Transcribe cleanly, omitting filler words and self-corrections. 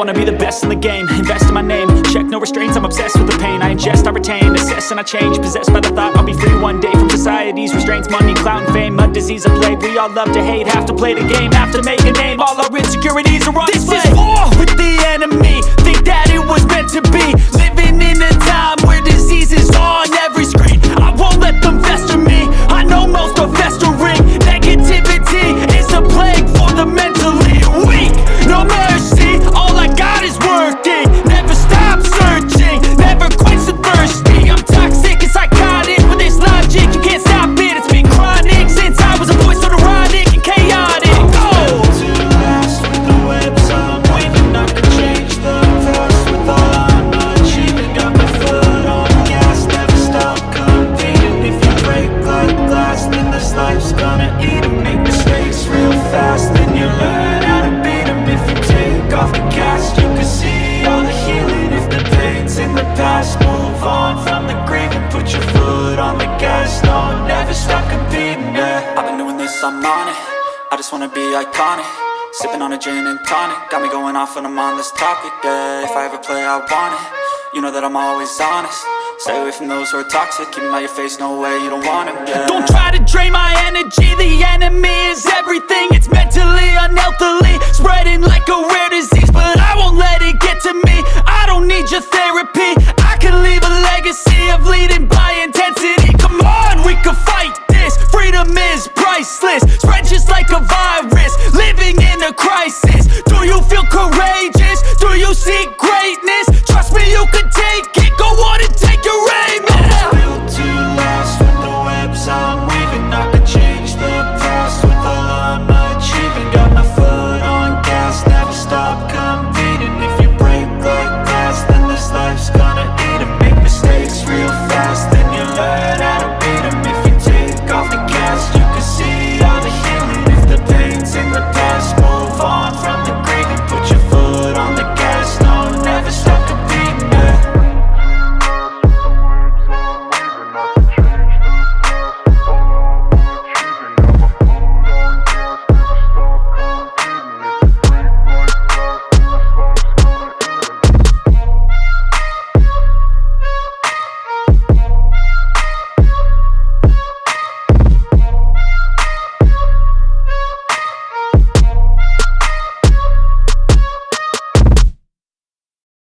wanna be the best in the game, invest in my name, check no restraints, I'm obsessed with the pain. I ingest, I retain, assess and I change, possessed by the thought I'll be free one day from society's restraints. Money, clout and fame, a disease, a plague. We all love to hate, have to play the game, have to make a name. All our insecurities are on display. This is war with the enemy, think that it was meant to be. Living in a time where disease is on every screen. I won't let them fester me, I know most are festering. Negativity is a plague for the mentally weak. No mercy, all I got is working. Never stop searching, never quite so thirsty. I'm toxic and psychotic with this logic, you can't stop it. It's been chronic since I was a boy, so neurotic and chaotic. Oh! To last with the webs I'm weaving, I can change the past with all I'm achieving. Got my foot on gas, never stop competing. If you break like glass, then this life's gonna eat 'em. Make mistakes real fast, then you learn how to beat 'em. If you take off the cast, you can see all the healing. If the pain's in the past, move on from the grave and put your foot on the gas. No, never stop competing, yeah. I've been doing this, I'm on it, I just wanna be iconic. Sipping on a gin and tonic, got me going off when I'm on this topic, yeah. If I ever play, I want it, you know that I'm always honest. Stay away from those who are toxic, keep them out your face, no way, you don't want them, yeah. Don't try to drain my energy, the enemy is everything. It's mentally, unhealthily,